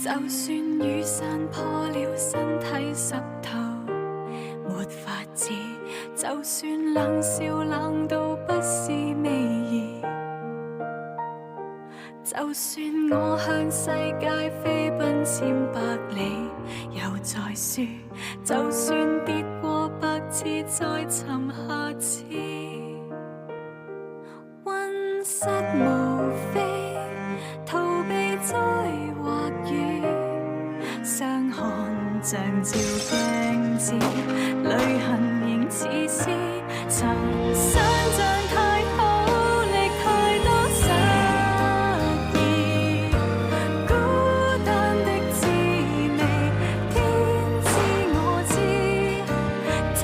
就算雨伞破了，身體濕透，沒法子。就算冷笑冷到不是味兒，就算我向世界飛奔千百里，又再輸。就算跌過百次，再尋下次。溫室無非逃避災或雨，傷寒像照鏡子，淚痕仍似詩。曾想像太好，歷太多失意，孤單的滋味，天知我知。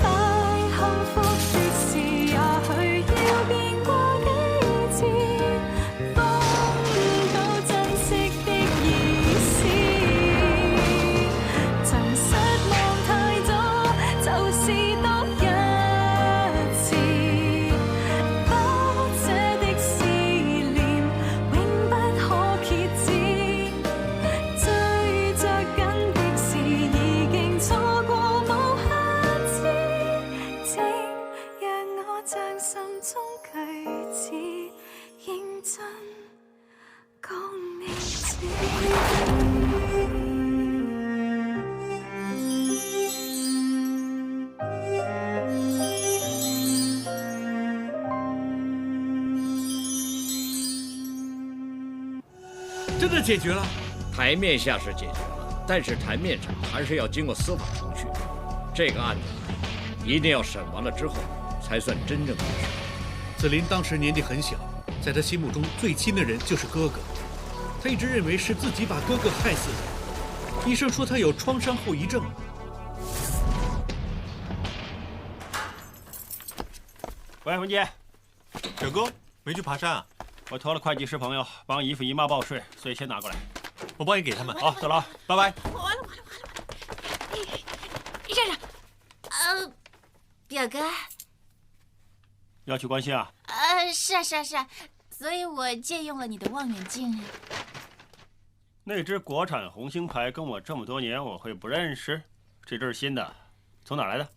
太幸福的事，也許要變過幾次，風到珍惜的意思。曾失望太多，就是多一次。多謝的思念，永不可遏止。追着緊的事，已經錯過無下次。請讓我將心中句子認真講你知。真的解决了？台面下是解决了，但是台面上还是要经过司法程序。这个案子一定要审完了之后，才算真正结束。子林当时年纪很小，在他心目中最亲的人就是哥哥，他一直认为是自己把哥哥害死的。医生说他有创伤后遗症。喂，文杰，表哥没去爬山啊？我托了会计师朋友帮姨父姨妈报税，所以先拿过来。我帮你给他们。好，走了，拜拜。完了！站长，表哥，要去关心啊？是啊，所以我借用了你的望远镜。那只国产红星牌跟我这么多年，我会不认识？这只是新的，从哪来的？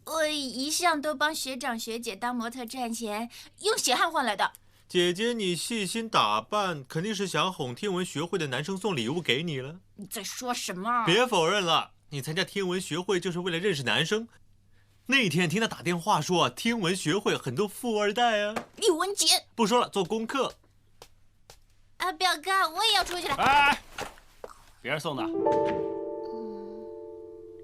我一向都帮学长学姐当模特赚钱，用血汗换来的。姐姐，你细心打扮，肯定是想哄天文学会的男生送礼物给你了。你在说什么？别否认了，你参加天文学会就是为了认识男生。那天听他打电话说，天文学会很多富二代啊。李文杰，不说了，做功课。表哥，我也要出去了。哎，别人送的。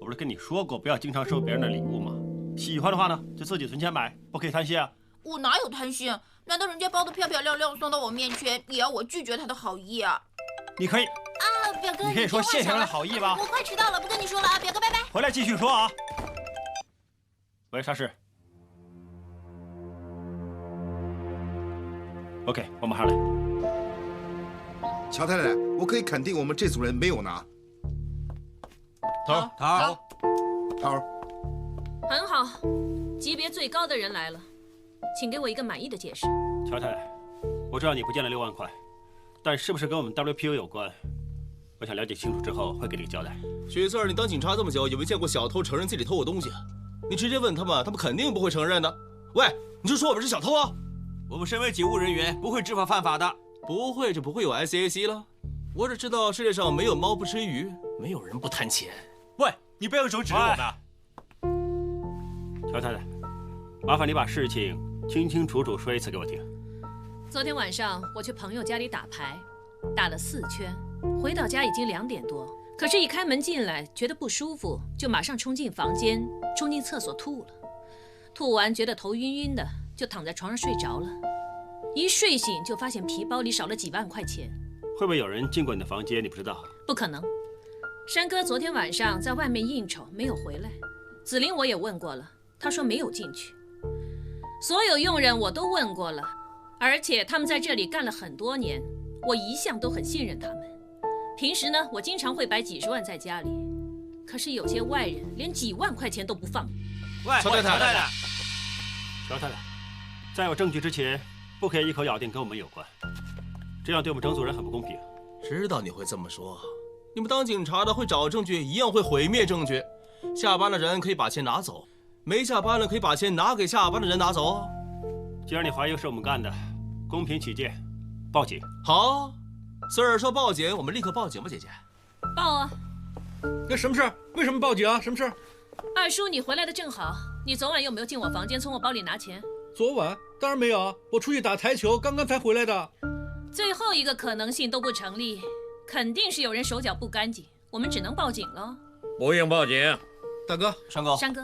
我不是跟你说过，不要经常收别人的礼物吗？喜欢的话呢，就自己存钱买，不可以贪心啊。我哪有贪心？难道人家包得漂漂亮亮送到我面前，也要我拒绝他的好意啊？你可以表哥，你可以说谢谢他的好意吧。我快迟到了，不跟你说了啊，表哥，拜拜。回来继续说啊。喂，沙士。OK， 我马上来。乔太太，我可以肯定我们这组人没有拿。头，很好，级别最高的人来了，请给我一个满意的解释。乔太太，我知道你不见了6万块，但是不是跟我们 WPO 有关？我想了解清楚之后会给你个交代。许四儿，你当警察这么久，有没有见过小偷承认自己偷过东西？你直接问他们，他们肯定不会承认的。喂，你就说我们是小偷啊？我们身为警务人员，不会知法犯法的。不会就不会有 SAC 了。我只知道世界上没有猫不吃鱼，没有人不贪钱。喂，你不要用手指我们。乔太太，麻烦你把事情清清楚楚说一次给我听。昨天晚上我去朋友家里打牌，打了4圈，回到家已经2点多。可是，一开门进来觉得不舒服，就马上冲进房间，冲进厕所吐了。吐完觉得头晕晕的，就躺在床上睡着了。一睡醒就发现皮包里少了几万块钱。会不会有人进过你的房间？你不知道？不可能。山哥昨天晚上在外面应酬，没有回来。子林我也问过了，他说没有进去。所有佣人我都问过了，而且他们在这里干了很多年，我一向都很信任他们。平时呢，我经常会摆几十万在家里，可是有些外人连几万块钱都不放。喂，乔太太，乔太太，在有证据之前，不可以一口咬定跟我们有关，这样对我们整组人很不公平。知道你会这么说，你们当警察的会找证据，一样会毁灭证据。下班的人可以把钱拿走，没下班的可以把钱拿给下班的人拿走。既然你怀疑是我们干的，公平起见，报警。好，Sir说报警，我们立刻报警吧，姐姐。报啊！那什么事儿？为什么报警啊？什么事儿？二叔，你回来的正好。你昨晚有没有进我房间从我包里拿钱？昨晚当然没有啊，我出去打台球，刚刚才回来的。最后一个可能性都不成立，肯定是有人手脚不干净，我们只能报警了。不用报警。大哥，山哥，山哥，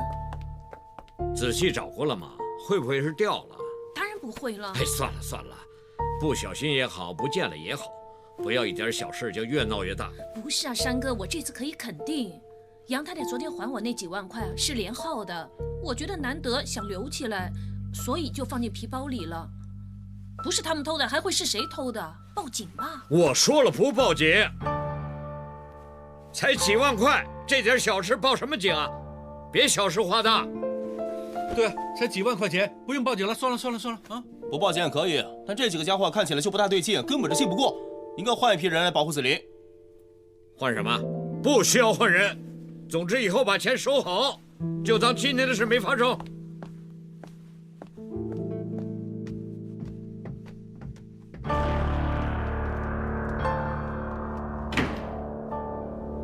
仔细找过了吗？会不会是掉了？当然不会了。哎，算了算了，不小心也好，不见了也好，不要一点小事就越闹越大。不是啊，山哥，我这次可以肯定，杨太太昨天还我那几万块是连号的，我觉得难得想留起来，所以就放进皮包里了。不是他们偷的，还会是谁偷的？报警吧！我说了不报警，才几万块，这点小事报什么警啊？别小事化大。对，才几万块钱，不用报警了。算了算了算了啊！不报警也可以，但这几个家伙看起来就不大对劲，根本就信不过。应该换一批人来保护子林。换什么？不需要换人。总之以后把钱收好，就当今天的事没发生。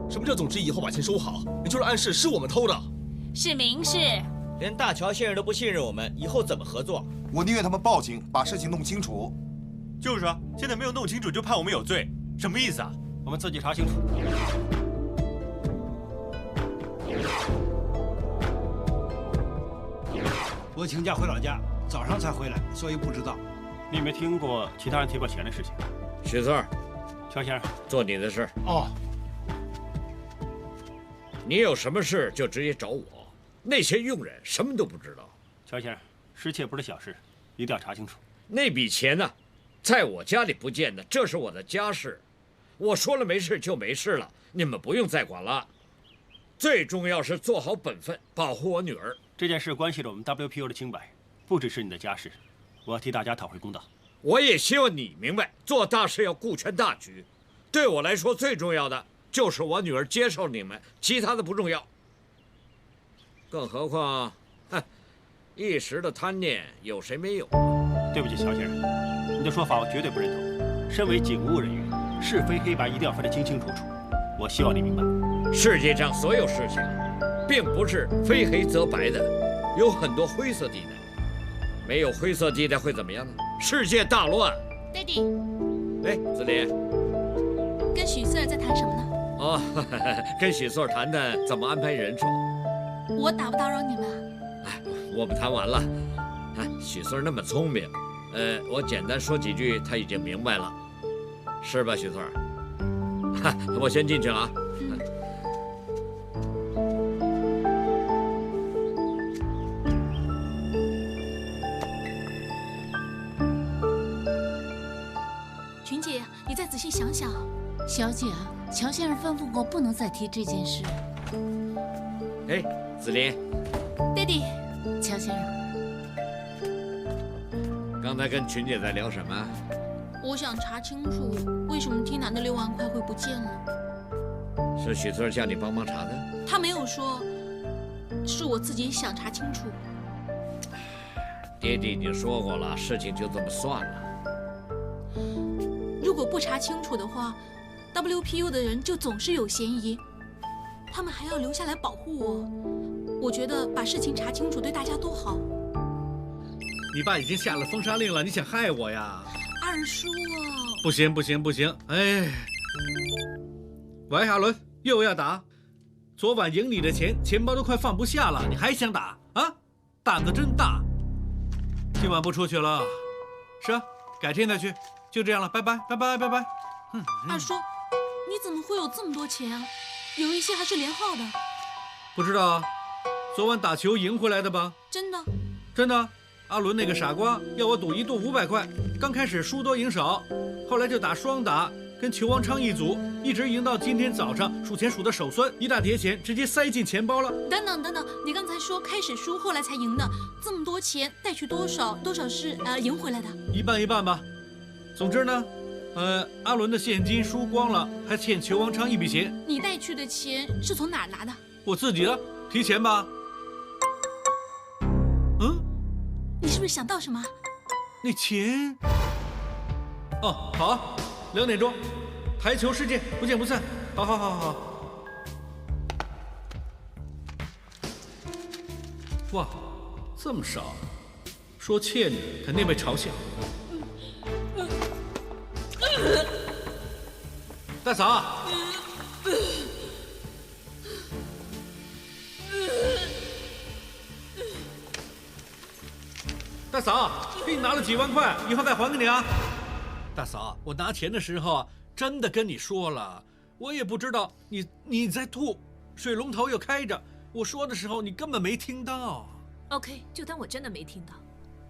什么叫总之以后把钱收好？你就是暗示是我们偷的。是明示。连大乔先生都不信任我们，以后怎么合作？我宁愿他们报警，把事情弄清楚。就是啊，现在没有弄清楚就判我们有罪，什么意思啊？我们自己查清楚。我请假回老家，早上才回来，所以不知道。你有没有听过其他人提过钱的事情？许四儿，乔先生，做你的事。哦，你有什么事就直接找我，那些佣人什么都不知道。乔先生，失窃不是小事，一定要查清楚。那笔钱呢，在我家里不见的，这是我的家事。我说了没事就没事了，你们不用再管了。最重要是做好本分，保护我女儿。这件事关系着我们 WPO 的清白，不只是你的家事，我要替大家讨回公道。我也希望你明白，做大事要顾全大局。对我来说，最重要的就是我女儿接受你们，其他的不重要。更何况，一时的贪念，有谁没有？对不起，乔先生，你的说法我绝对不认同。身为警务人员，是非黑白一定要分得清清楚楚。我希望你明白，世界上所有事情，并不是非黑则白的，有很多灰色地带。没有灰色地带会怎么样呢？世界大乱。爹地，哎，子林，跟许四儿在谈什么呢？哦，跟许四儿谈谈怎么安排人手。我打不打扰你们啊？哎，我们谈完了。哎，许四儿那么聪明，我简单说几句，他已经明白了，是吧，许四儿？我先进去了啊。群姐，你再仔细想想。小姐，乔先生吩咐过不能再提这件事。哎，子林，爹地，乔先生，刚才跟群姐在聊什么？我想查清楚为什么缇娜的6万块会不见了。是许四儿叫你帮忙查的？他没有说，是我自己想查清楚。爹地已经说过了，事情就这么算了。如果不查清楚的话 ，WPU 的人就总是有嫌疑，他们还要留下来保护我。我觉得把事情查清楚对大家都好。你爸已经下了封杀令了，你想害我呀？二叔啊！不行不行不行！哎，喂，阿伦，又要打？昨晚赢你的钱，钱包都快放不下了，你还想打啊？胆子真大！今晚不出去了，是啊，改天再去。就这样了，拜拜拜拜拜拜。二叔，你怎么会有这么多钱啊？有一些还是连号的。不知道啊，昨晚打球赢回来的吧？真的？真的。阿伦那个傻瓜要我赌一度500块，刚开始输多赢少，后来就打双打，跟球王昌一组，一直赢到今天早上，数钱数的手酸，一大叠钱直接塞进钱包了。等等等等，你刚才说开始输，后来才赢的，这么多钱带去多少？多少是赢回来的？一半一半吧。总之呢，阿伦的现金输光了，还欠裘王昌一笔钱。你带去的钱是从哪儿拿的？我自己的，提钱吧。嗯，你是不是想到什么？那钱……哦，好啊，2点钟，台球世界不见不散。好好好好。哇，这么少，说欠你肯定被嘲笑。大嫂，大嫂，给你拿了几万块，以后再还给你啊。大嫂，我拿钱的时候真的跟你说了，我也不知道你在吐，水龙头又开着，我说的时候你根本没听到。OK， 就当我真的没听到。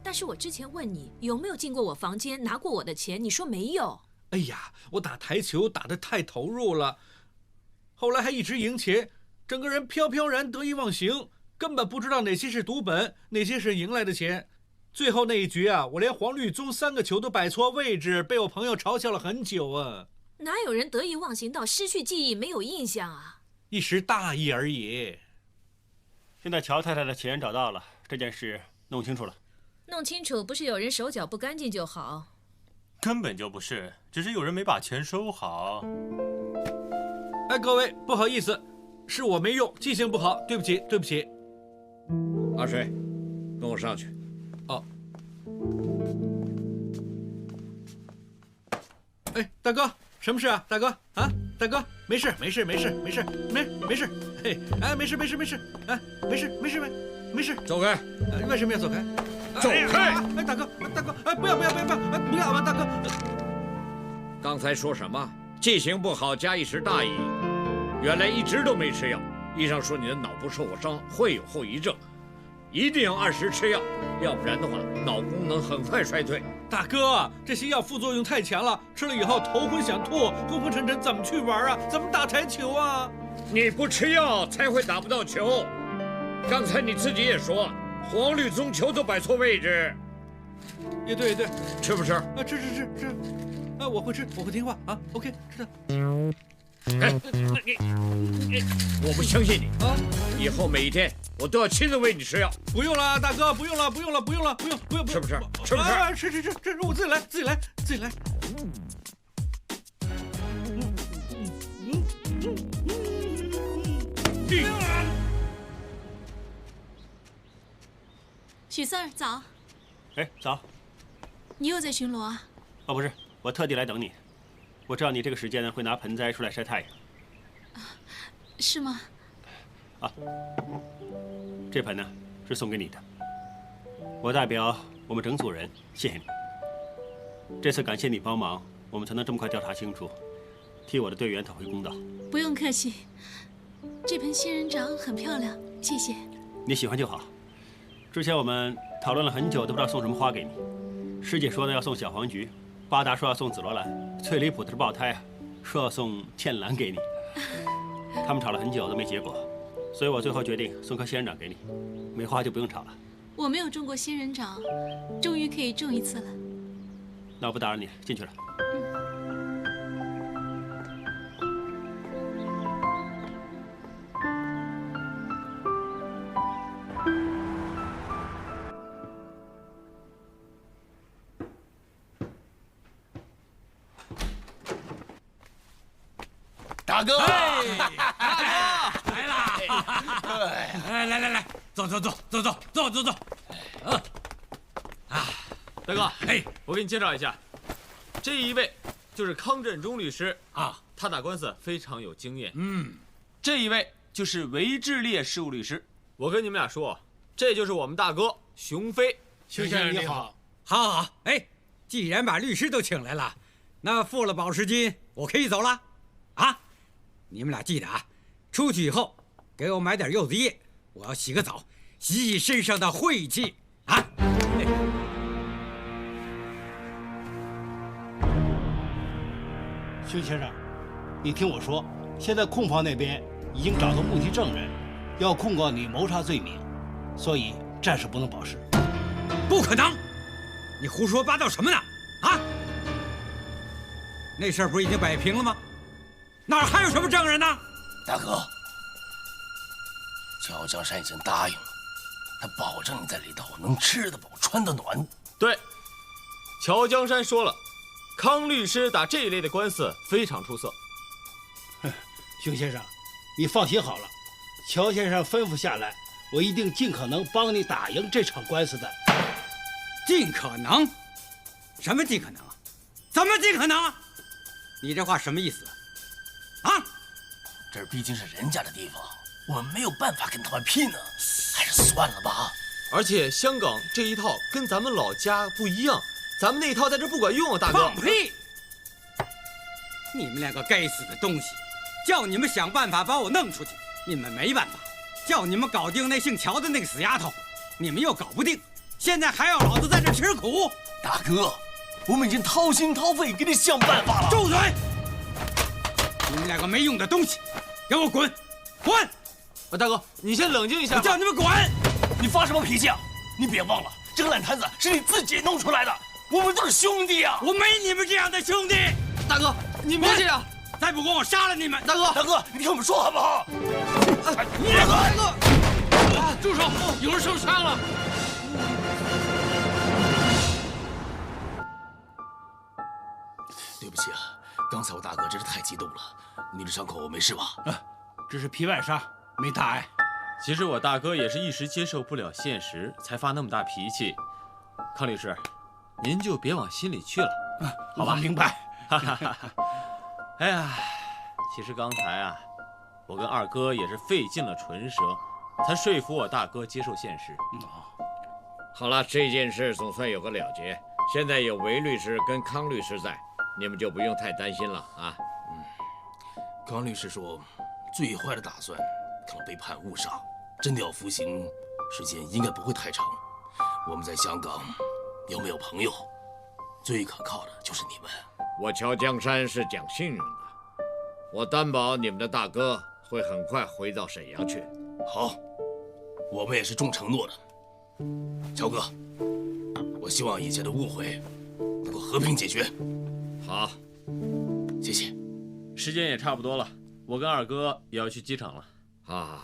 但是我之前问你有没有进过我房间拿过我的钱，你说没有。哎呀，我打台球打得太投入了，后来还一直赢钱，整个人飘飘然得意忘形，根本不知道哪些是赌本，哪些是赢来的钱。最后那一局啊，我连黄绿棕3个球都摆错位置，被我朋友嘲笑了很久啊。哪有人得意忘形到失去记忆没有印象啊？一时大意而已。现在乔太太的钱找到了，这件事弄清楚了。弄清楚不是有人手脚不干净就好。根本就不是，只是有人没把钱收好。哎，各位，不好意思，是我没用，记性不好，对不起，对不起。阿水，跟我上去。哦。哎，大哥，什么事啊？大哥啊，大哥，没事，没事，没事，没事，没事，嘿，哎，没事，没事，没事，哎，没事，没事，没事，走开。为什么要走开？走开！哎，大哥，大哥，哎，不要，不要，不要，不要吧，大哥。刚才说什么？记性不好加一时大意，原来一直都没吃药。医生说你的脑部受过伤，会有后遗症，一定要按时吃药，要不然的话，脑功能很快衰退。大哥，这些药副作用太强了，吃了以后头昏想吐，昏昏沉沉，怎么去玩啊？怎么打台球啊？你不吃药才会打不到球。刚才你自己也说。黄绿棕球都摆错位置，也对也对，吃不吃？啊，吃，啊，我会吃，我会听话啊。OK， 知道。哎，我不相信你啊！以后每一天我都要亲自喂你吃药。不用了，大哥，不用了，不用，吃不吃？吃不吃？啊，吃，我自己来，自己来。许四儿早。哎，早。你又在巡逻啊？哦，不是，我特地来等你。我知道你这个时间呢会拿盆栽出来晒太阳。是吗？啊，这盆呢是送给你的。我代表我们整组人谢谢你。这次感谢你帮忙，我们才能这么快调查清楚，替我的队员讨回公道。不用客气。这盆仙人掌很漂亮，谢谢。你喜欢就好。之前我们讨论了很久，都不知道送什么花给你。师姐说呢要送小黄菊，八达说要送紫罗兰，最离谱的是爆胎啊，说要送茜兰给你。他们吵了很久都没结果，所以我最后决定送颗仙人掌给你，没花就不用吵了。我没有种过仙人掌，终于可以种一次了。那我不打扰你，进去了。大哥，大哥来啦！来，走，大哥，我给你介绍一下，这一位就是康振中律师啊，他打官司非常有经验。这一位就是韦志烈事务律师。我跟你们俩说，这就是我们大哥熊飞。熊先生你好。好，既然把律师都请来了，那付了保释金，我可以走了。啊，你们俩记得啊，出去以后给我买点柚子叶，我要洗个澡，洗洗身上的晦气啊。熊先生，你听我说，现在控方那边已经找到目击证人，要控告你谋杀罪名，所以暂时不能保释。不可能！你胡说八道什么呢？啊！那事儿不是已经摆平了吗？哪儿还有什么证人呢？大哥，乔江山已经答应了，他保证你在里头能吃得饱、穿得暖。对，乔江山说了，康律师打这一类的官司非常出色。熊先生，你放心好了，乔先生吩咐下来，我一定尽可能帮你打赢这场官司的。尽可能？什么尽可能啊？怎么尽可能啊？你这话什么意思啊？这毕竟是人家的地方，我们没有办法跟他们拼呢，还是算了吧。而且香港这一套跟咱们老家不一样，咱们那一套在这不管用啊，大哥。放屁！你们两个该死的东西，叫你们想办法把我弄出去，你们没办法；叫你们搞定那姓乔的那个死丫头，你们又搞不定。现在还要老子在这吃苦？大哥，我们已经掏心掏肺给你想办法了。住嘴！你们两个没用的东西，给我滚！滚！大哥，你先冷静一下。我叫你们滚！你发什么脾气啊？你别忘了，这个烂摊子是你自己弄出来的，我们都是兄弟啊！我没你们这样的兄弟。大哥，你别这样，再不滚我杀了你们！大哥，大哥，你听我们说好不好？大哥，住手！有人受伤了。对不起啊，刚才我大哥真是太激动了。你的伤口没事吧？只是皮外伤，没大碍。其实我大哥也是一时接受不了现实，才发那么大脾气。康律师，您就别往心里去了，好吧？明白。哎呀，其实刚才啊，我跟二哥也是费尽了唇舌，才说服我大哥接受现实。好了，这件事总算有个了结。现在有韦律师跟康律师在，你们就不用太担心了啊。康律师说，最坏的打算可能被判误杀，真的要服刑，时间应该不会太长。我们在香港有没有朋友？最可靠的就是你们。我乔江山是讲信用的，我担保你们的大哥会很快回到沈阳去。好，我们也是重承诺的。乔哥，我希望以前的误会能够和平解决。好，谢谢。时间也差不多了，我跟二哥也要去机场了。好，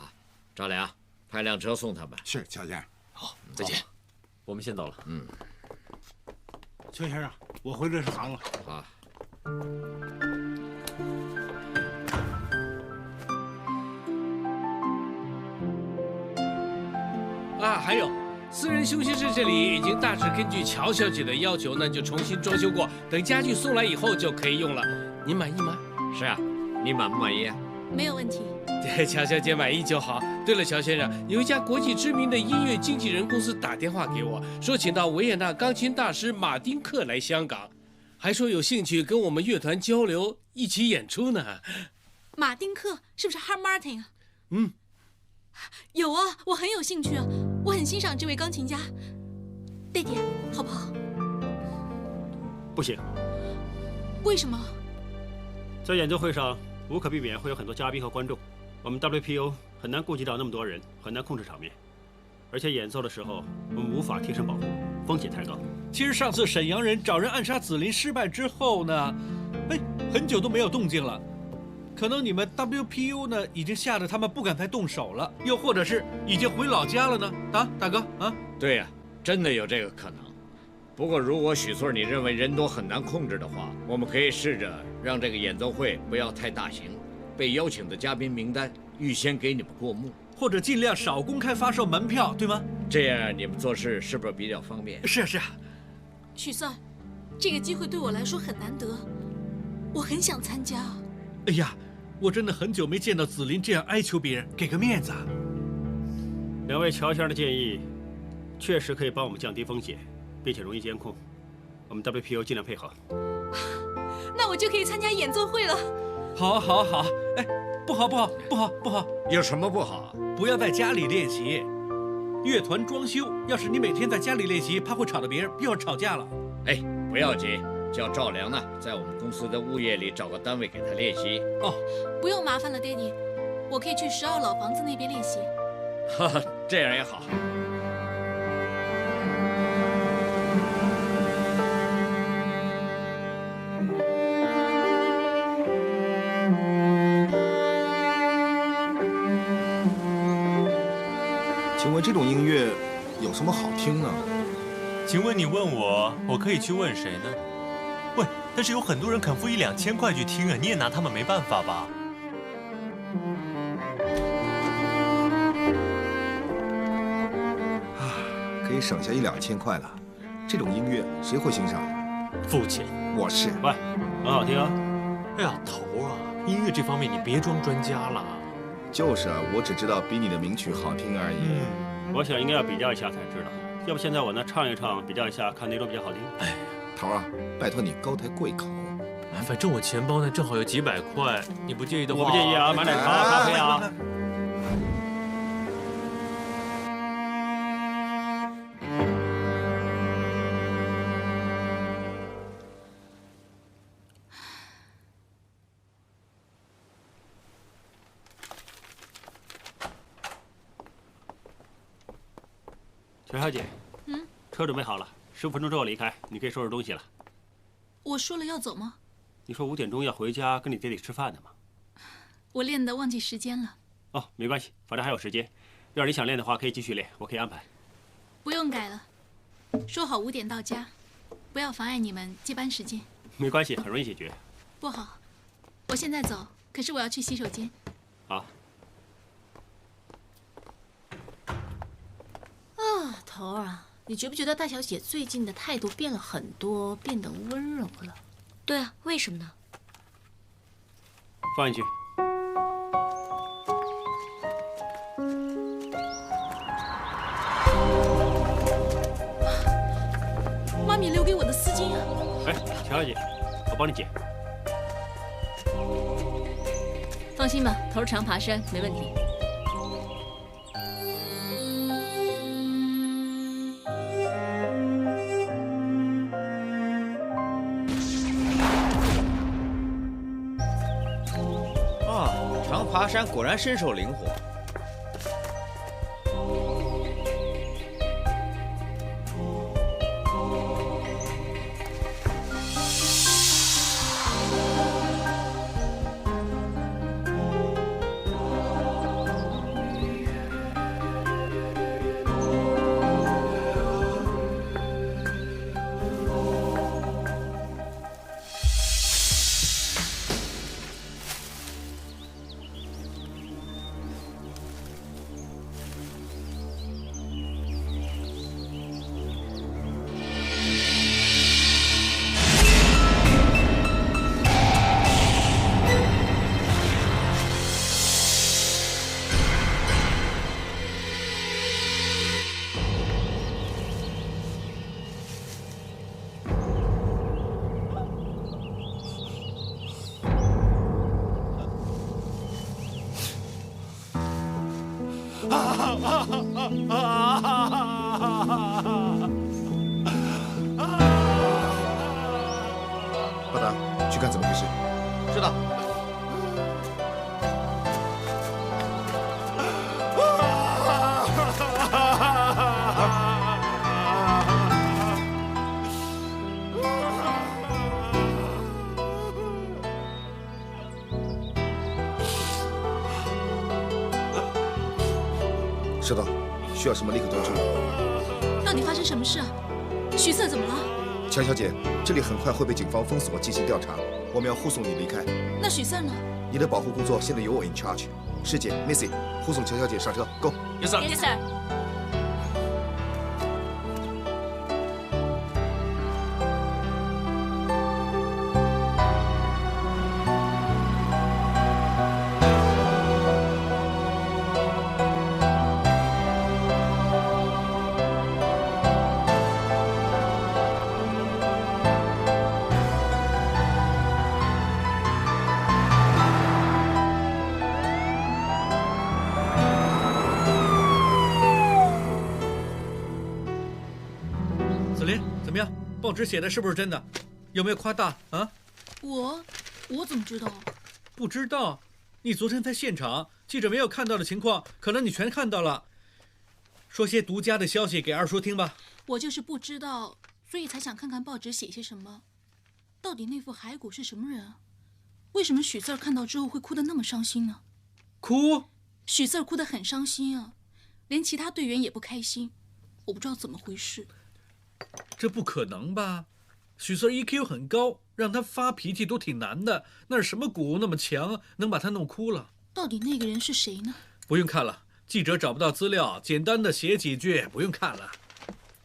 赵良，派辆车送他们。是，乔先生。好，再见。我们先走了。邱先生，我回律师行了。好。啊，还有，私人休息室这里已经大致根据乔小姐的要求呢，就重新装修过，等家具送来以后就可以用了。您满意吗？是啊，你满不满意啊？没有问题。乔小姐满意就好。对了，乔先生，有一家国际知名的音乐经纪人公司打电话给我，说请到维也纳钢琴大师马丁克来香港，还说有兴趣跟我们乐团交流，一起演出呢。马丁克是不是 Har Martin 啊？有啊，我很有兴趣啊，我很欣赏这位钢琴家。爹爹，好不好？不行。为什么？在演奏会上，无可避免会有很多嘉宾和观众，我们 WPO 很难顾及到那么多人，很难控制场面，而且演奏的时候我们无法贴身保护，风险太高。其实上次沈阳人找人暗杀紫菱失败之后呢，很久都没有动静了。可能你们 WPU 呢已经吓得他们不敢再动手了，又或者是已经回老家了呢？啊，大哥啊，对呀，真的有这个可能。不过如果许翠你认为人多很难控制的话，我们可以试着让这个演奏会不要太大型，被邀请的嘉宾名单预先给你们过目，或者尽量少公开发售门票，对吗？这样你们做事是不是比较方便？是啊，是啊。许Sir，这个机会对我来说很难得，我很想参加。哎呀，我真的很久没见到紫菱这样哀求别人，给个面子啊！两位乔先生的建议，确实可以帮我们降低风险，并且容易监控。我们 WPO 尽量配合。那我就可以参加演奏会了。好，好，好！哎，不好，不好，不好，不好！有什么不好？不要在家里练习。乐团装修，要是你每天在家里练习，怕会吵到别人，又要吵架了。哎，不要紧，叫赵良呢，在我们公司的物业里找个单位给他练习。哦，不用麻烦了，爹地，我可以去12老房子那边练习。哈哈，这样也好。为这种音乐有什么好听呢？请问你问我，我可以去问谁呢？喂，但是有很多人肯付1、2千块去听啊，你也拿他们没办法吧？可以省下1、2千块了。这种音乐谁会欣赏呀？付钱，我是。喂，很好听啊。哎呀，头啊，音乐这方面你别装专家了。就是啊，我只知道比你的名曲好听而已。我想应该要比较一下才知道，要不现在我呢唱一唱，比较一下，看哪种比较好听。哎，头啊，拜托你高抬贵口。哎，反正我钱包呢正好有几百块，你不介意的话，我不介意啊，买奶茶、咖啡啊。乔小姐，车准备好了，15分钟之后离开，你可以收拾东西了。我说了要走吗？你说5点钟要回家跟你爹地吃饭的吗？我练得忘记时间了。哦，没关系，反正还有时间。要是你想练的话，可以继续练，我可以安排。不用改了，说好5点到家，不要妨碍你们接班时间。没关系，很容易解决。不好，我现在走，可是我要去洗手间。好。啊，头儿啊，你觉不觉得大小姐最近的态度变了很多，变得温柔了？对啊，为什么呢？放进去。妈咪留给我的丝巾啊！哎，乔小姐，我帮你捡。放心吧，头儿常爬山，没问题。爬山果然身手灵活。巴达，去看怎么回事。知道。收到，需要什么立刻通知我。到底发生什么事啊？徐策怎么了？强小姐，这里很快会被警方封锁进行调查，我们要护送你离开。那许四呢？你的保护工作现在由我 in charge。师姐 Missy， 护送强小姐上车 ，Go。Yes sir。Yes sir。报纸写的是不是真的？有没有夸大啊？我怎么知道？不知道？你昨天在现场，记者没有看到的情况，可能你全看到了。说些独家的消息给二叔听吧。我就是不知道，所以才想看看报纸写些什么。到底那副骸骨是什么人啊？为什么许四儿看到之后会哭得那么伤心呢？哭？许四儿哭得很伤心啊，连其他队员也不开心，我不知道怎么回事。这不可能吧？许四 EQ 很高，让他发脾气都挺难的。那是什么鼓那么强，能把他弄哭了？到底那个人是谁呢？不用看了，记者找不到资料，简单的写几句，不用看了。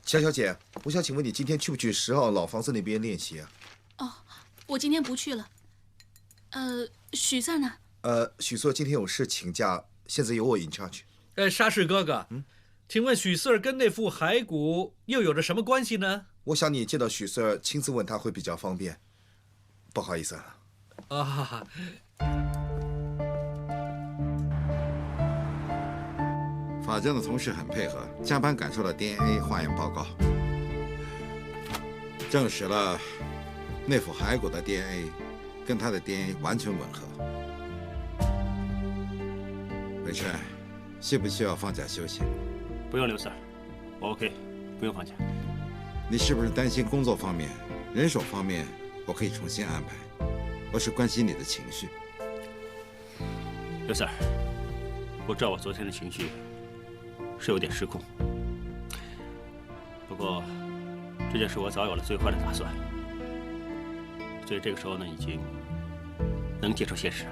乔小姐，我想请问你今天去不去10号老房子那边练习啊？哦，我今天不去了。许四呢？许四今天有事请假，现在由我 in charge。沙士哥哥，请问许四跟那副骸骨又有着什么关系呢？我想你见到许四亲自问他会比较方便。不好意思啊。啊。法政的同事很配合，加班赶出了 DNA 化验报告，证实了那副骸骨的 DNA 跟他的 DNA 完全吻合。伟琛，需不需要放假休息？不用，刘 Sir， 我 OK， 不用放假。你是不是担心工作方面、人手方面我可以重新安排？我是关心你的情绪。刘 Sir， 我知道我昨天的情绪是有点失控，不过这件事我早有了最坏的打算，所以这个时候呢，已经能接受现实了。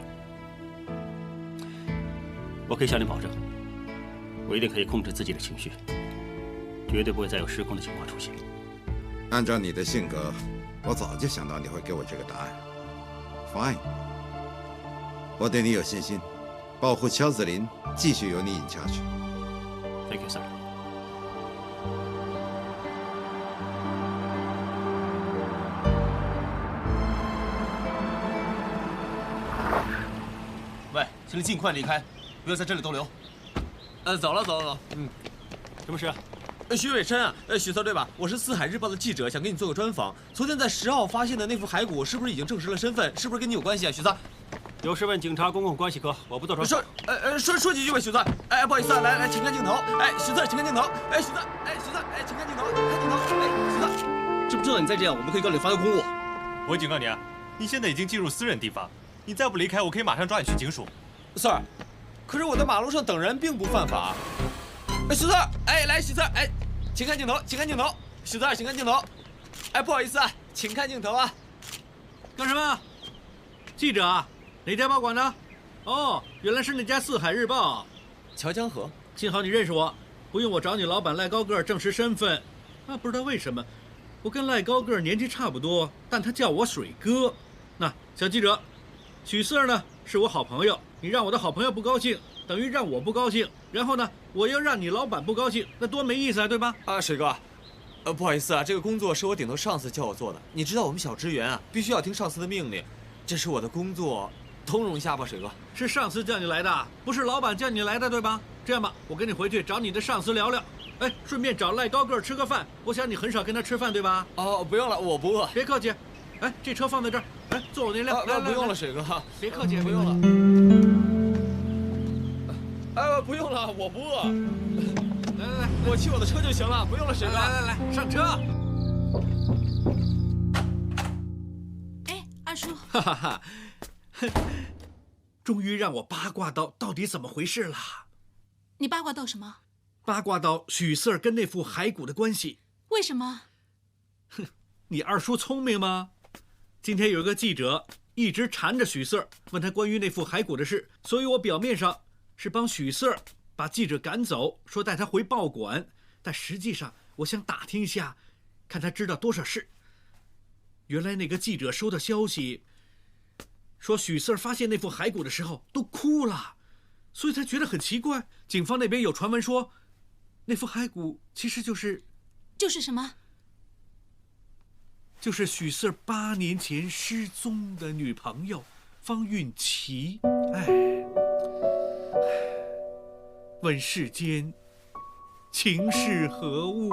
我可以向你保证，我一定可以控制自己的情绪，绝对不会再有失控的情况出现。按照你的性格，我早就想到你会给我这个答案。Fine， 我对你有信心，保护乔子林继续由你引下去。Thank you, sir. 喂，请你尽快离开，不要在这里逗留。走了。什么事啊？徐伟琛啊，许策对吧？我是四海日报的记者，想跟你做个专访。昨天在10号发现的那副骸骨，是不是已经证实了身份？是不是跟你有关系啊，许策？有事问警察公共关系科，我不做专访。说几句吧，许策。不好意思啊，来，请看镜头。许策，请看镜头。许策，请看镜头，看镜头。许策，知不知道你再这样，我们可以告你发动公务。我警告你啊，你现在已经进入私人地方，你再不离开，我可以马上抓你去警署。Sir， 可是我在马路上等人并不犯法。许策，来，许策，请看镜头，请看镜头。许策，请看镜头。不好意思啊，请看镜头啊。干什么？记者啊？哪家报馆的？哦，原来是那家《四海日报》。乔江河，幸好你认识我，不用我找你老板赖高个证实身份。不知道为什么，我跟赖高个年纪差不多，但他叫我水哥。那小记者，许四呢是我好朋友，你让我的好朋友不高兴，等于让我不高兴，然后呢，我又让你老板不高兴，那多没意思啊，对吧？水哥，不好意思啊，这个工作是我顶头上司叫我做的。你知道我们小职员啊，必须要听上司的命令，这是我的工作。通融一下吧，水哥。是上司叫你来的，不是老板叫你来的，对吧？这样吧，我跟你回去找你的上司聊聊，顺便找赖高个吃个饭。我想你很少跟他吃饭，对吧？不用了，我不饿。别客气。这车放在这儿，坐我那辆。不用了，水哥。别客气，不用了。不用了，我不饿。来，我骑我的车就行了，不用了，水哥。来，上车。二叔。哈哈哈。终于让我八卦到底怎么回事了。你八卦到什么？八卦到许四跟那副骸骨的关系。为什么？你二叔聪明吗？今天有一个记者一直缠着许四，问他关于那副骸骨的事，所以我表面上是帮许四把记者赶走，说带他回报馆，但实际上我想打听一下，看他知道多少事。原来那个记者收到消息，说许四发现那副骸骨的时候都哭了，所以他觉得很奇怪。警方那边有传闻说，那副骸骨其实就是什么？就是许四8年前失踪的女朋友方韵琪。问世间情是何物，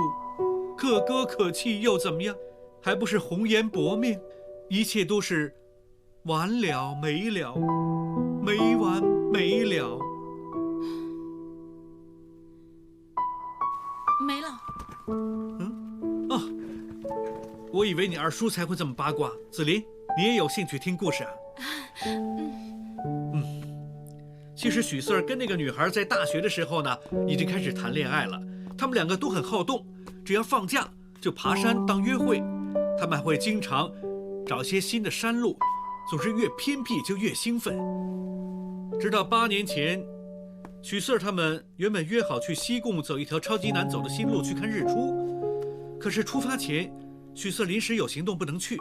可歌可泣又怎么样？还不是红颜薄命，一切都是完了没了，没完没了。没了。我以为你二叔才会这么八卦。子林，你也有兴趣听故事啊？其实许四儿跟那个女孩在大学的时候呢，已经开始谈恋爱了。他们两个都很好动，只要放假就爬山当约会。他们还会经常找些新的山路，总是越偏僻就越兴奋。直到8年前，许四儿他们原本约好去西贡走一条超级难走的新路去看日出，可是出发前，许四儿临时有行动不能去，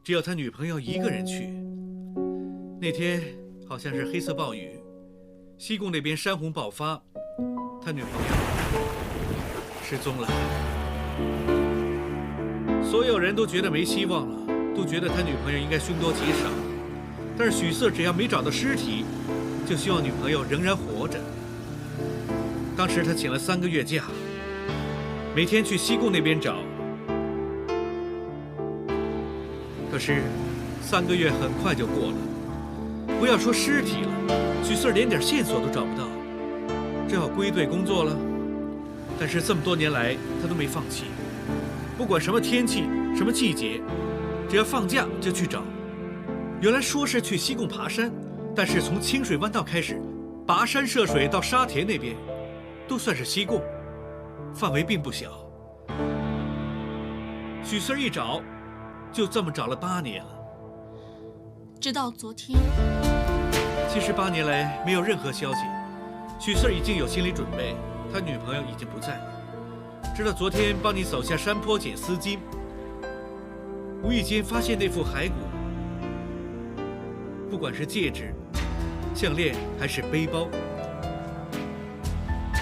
只有他女朋友一个人去。那天好像是黑色暴雨，西贡那边山洪爆发，他女朋友失踪了。所有人都觉得没希望了，都觉得他女朋友应该凶多吉少。但是许四只要没找到尸体，就希望女朋友仍然活着。当时他请了3个月假，每天去西贡那边找。可是3个月很快就过了，不要说尸体了，许四连点线索都找不到，只好归队工作了。但是这么多年来，他都没放弃。不管什么天气、什么季节，只要放假就去找。原来说是去西贡爬山，但是从清水湾道开始，跋山涉水到沙田那边，都算是西贡，范围并不小。许四儿一找，就这么找了8年了。直到昨天。其实8年来没有任何消息，许四儿已经有心理准备，他女朋友已经不在。直到昨天帮你走下山坡捡丝巾，无意间发现那副骸骨，不管是戒指、项链还是背包，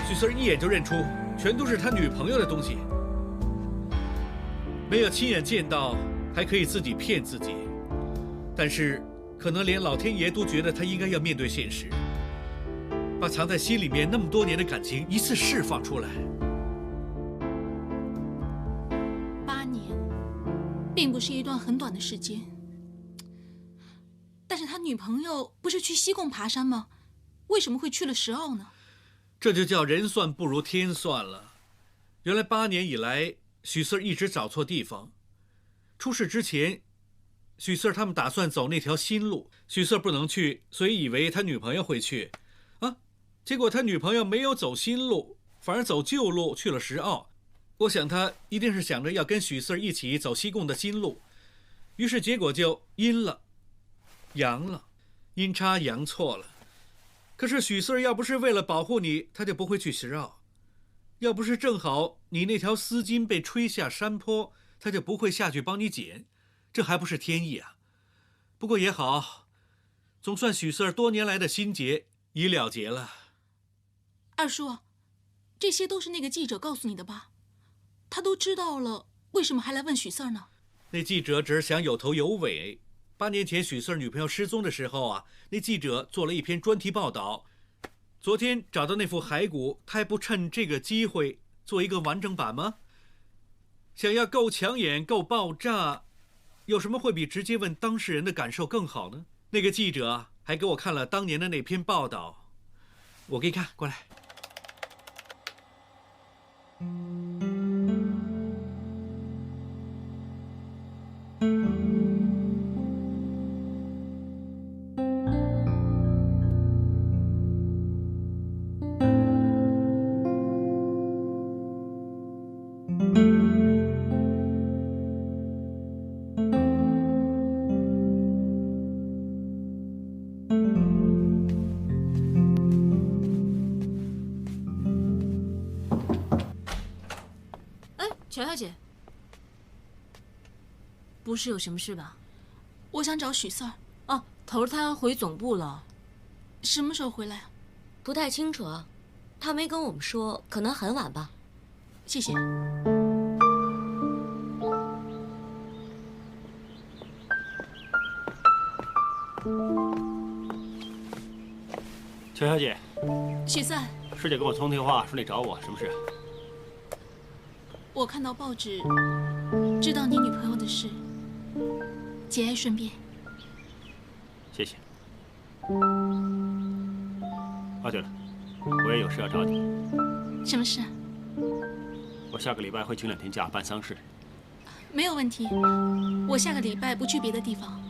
许四儿一眼就认出，全都是他女朋友的东西。没有亲眼见到，还可以自己骗自己，但是可能连老天爷都觉得他应该要面对现实，把藏在心里面那么多年的感情一次释放出来。8年，并不是一段很短的时间。但是他女朋友不是去西贡爬山吗？为什么会去了石澳呢？这就叫人算不如天算了。原来8年以来，许四儿一直找错地方。出事之前，许四儿他们打算走那条新路，许四儿不能去，所以以为他女朋友会去，结果他女朋友没有走新路，反而走旧路去了石澳。我想他一定是想着要跟许四儿一起走西贡的新路，于是结果就阴了，阳了，阴差阳错了。可是许四儿要不是为了保护你，他就不会去石澳；要不是正好你那条丝巾被吹下山坡，他就不会下去帮你捡。这还不是天意啊！不过也好，总算许四儿多年来的心结已了结了。二叔，这些都是那个记者告诉你的吧？他都知道了，为什么还来问许四儿呢？那记者只是想有头有尾。8年前许四儿女朋友失踪的时候啊，那记者做了一篇专题报道。昨天找到那副骸骨，他还不趁这个机会做一个完整版吗？想要够抢眼、够爆炸，有什么会比直接问当事人的感受更好呢？那个记者还给我看了当年的那篇报道，我给你看，过来。乔小姐，不是有什么事吧？我想找许四儿。哦，头儿他回总部了。什么时候回来啊？不太清楚啊，他没跟我们说，可能很晚吧。谢谢。乔小姐，许四儿，师姐跟我通电话说你找我，什么事？我看到报纸，知道你女朋友的事，节哀顺变。谢谢。哦，对了，我也有事要找你。什么事？我下个礼拜会请2天假办丧事。没有问题，我下个礼拜不去别的地方。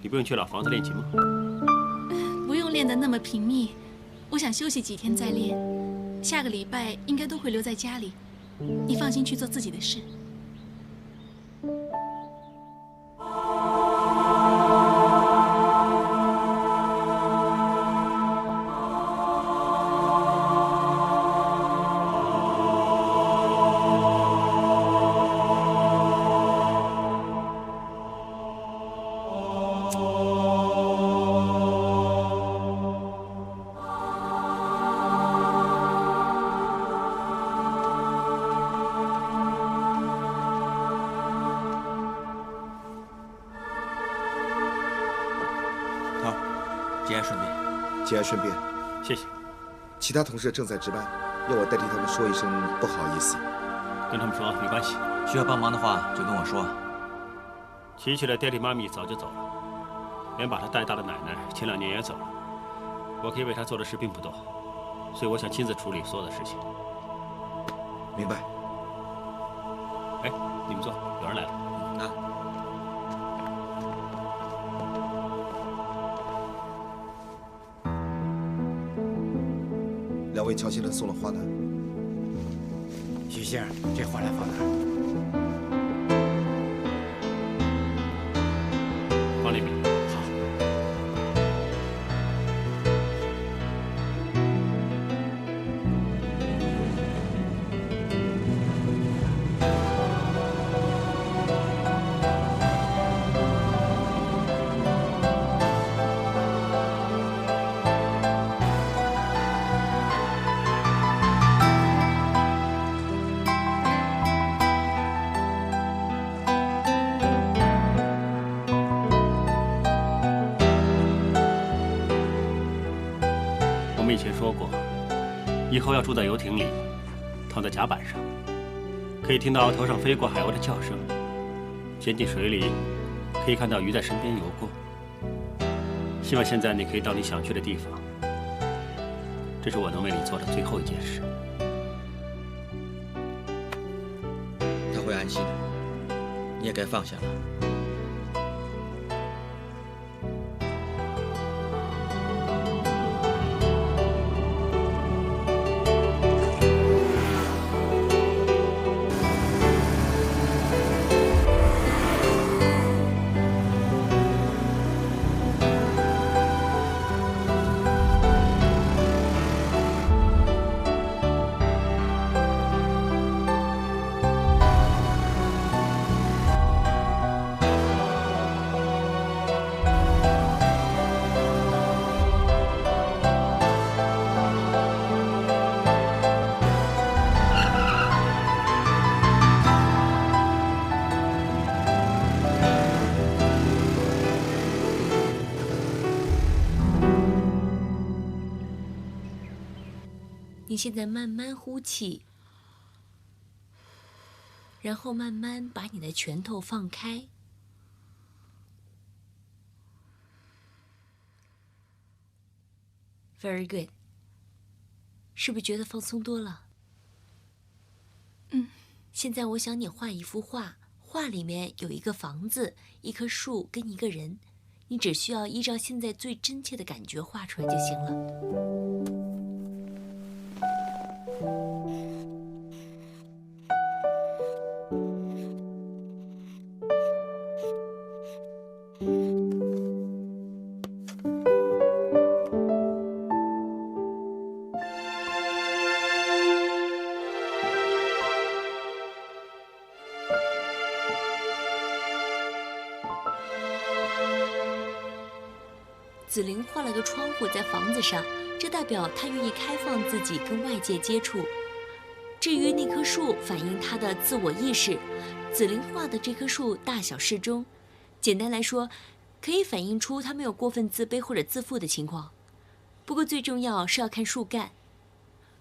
你不用去老房子练琴吗？不用刚练得那么频密，我想休息几天再练。下个礼拜应该都会留在家里，你放心去做自己的事。节哀顺变。节哀顺变。谢谢。其他同事正在值班，要我代替他们说一声不好意思。跟他们说没关系，需要帮忙的话就跟我说。琪琪的爹地妈咪早就走了，连把她带大的奶奶前2年也走了。我可以为她做的事并不多，所以我想亲自处理所有的事情。明白。哎，你们坐，有人来了。啊。2位乔先生送了花单。许星，这花篮放哪儿？放里面。我们以前说过，以后要住在游艇里，躺在甲板上，可以听到头上飞过海鸥的叫声，潜进水里，可以看到鱼在身边游过。希望现在你可以到你想去的地方，这是我能为你做的最后一件事。他会安息的，你也该放下了。你现在慢慢呼气，然后慢慢把你的拳头放开。Very good， 是不是觉得放松多了？嗯。现在我想你画一幅画，画里面有一个房子、一棵树跟一个人，你只需要依照现在最真切的感觉画出来就行了。子玲画了个窗户在房子上，这代表她愿意开放自己跟外界接触。至于那棵树，反映她的自我意识。子玲画的这棵树大小适中，简单来说，可以反映出她没有过分自卑或者自负的情况。不过最重要是要看树干，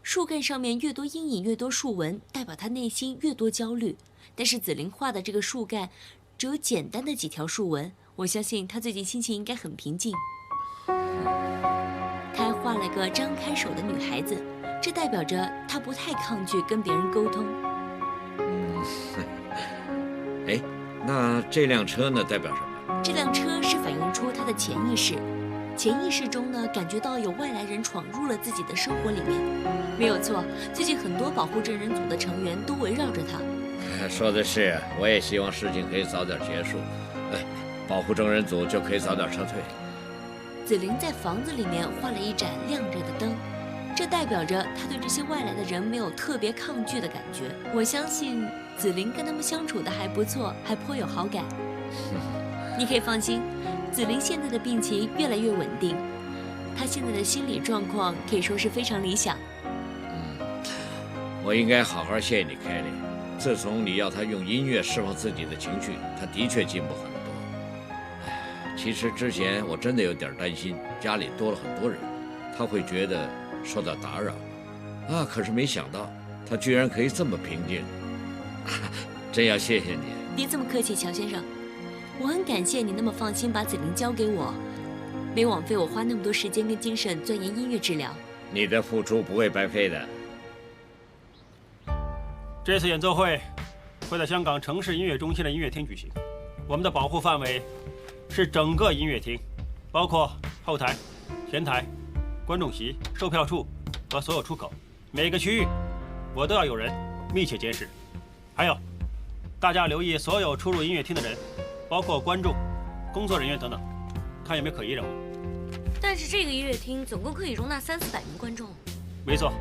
树干上面越多阴影越多树纹，代表她内心越多焦虑。但是子玲画的这个树干只有简单的几条树纹，我相信她最近心情应该很平静。她还画了个张开手的女孩子，这代表着她不太抗拒跟别人沟通。哎，那这辆车呢，代表什么？这辆车是反映出她的潜意识，潜意识中呢感觉到有外来人闯入了自己的生活里面。没有错，最近很多保护证人组的成员都围绕着他。说的是，我也希望事情可以早点结束，保护证人组就可以早点撤退。紫菱在房子里面画了一盏亮着的灯，这代表着他对这些外来的人没有特别抗拒的感觉。我相信紫菱跟他们相处的还不错，还颇有好感。你可以放心，紫菱现在的病情越来越稳定，她现在的心理状况可以说是非常理想。我应该好好谢谢你，凯莉。自从你要他用音乐释放自己的情绪，他的确进步很多。其实之前我真的有点担心，家里多了很多人，他会觉得受到打扰。可是没想到他居然可以这么平静，真要谢谢你。别这么客气，乔先生。我很感谢你那么放心把紫菱交给我，没枉费我花那么多时间跟精神钻研音乐治疗。你的付出不会白费的。这次演奏会会在香港城市音乐中心的音乐厅举行，我们的保护范围是整个音乐厅，包括后台、前台、观众席、售票处和所有出口，每个区域我都要有人密切监视。还有，大家留意所有出入音乐厅的人，包括观众、工作人员等等，看有没有可疑人物。但是这个音乐厅总共可以容纳300-400名观众。没错，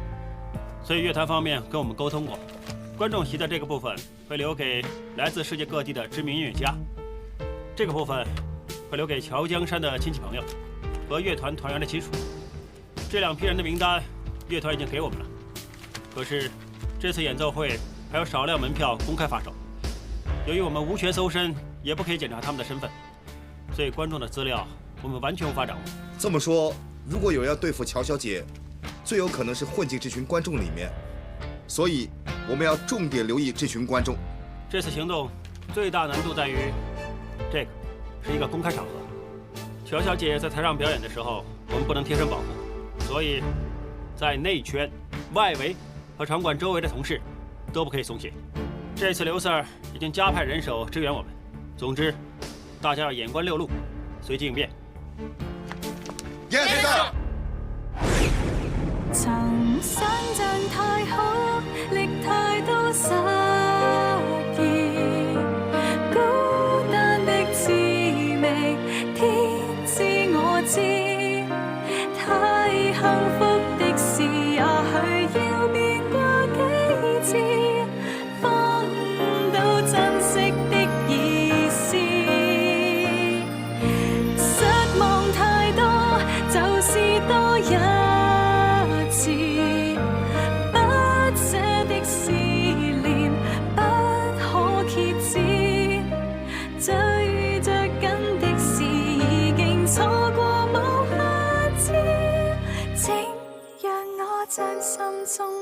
所以乐团方面跟我们沟通过。观众席的这个部分会留给来自世界各地的知名音乐家，这个部分会留给乔江山的亲戚朋友和乐团团员的亲属。这2批人的名单，乐团已经给我们了。可是这次演奏会还有少量门票公开发售，由于我们无权搜身，也不可以检查他们的身份，所以观众的资料我们完全无法掌握。这么说，如果有人要对付乔小姐，最有可能是混进这群观众里面，所以我们要重点留意这群观众。这次行动最大难度在于，这个是一个公开场合，乔小姐在台上表演的时候，我们不能贴身保护，所以在内圈、外围和场馆周围的同事都不可以松懈。这次刘 Sir 已经加派人手支援我们。总之，大家要眼观六路，随机应变。Yes, sir. 曾想象太好，歷太多失意，孤單的滋味，天知我知，太幸福的事，也許要變過幾次，分到珍惜的意思。失望太多，就是多一次，不捨的思念不可揭止，追着緊的事已經錯過無限次，請讓我將心中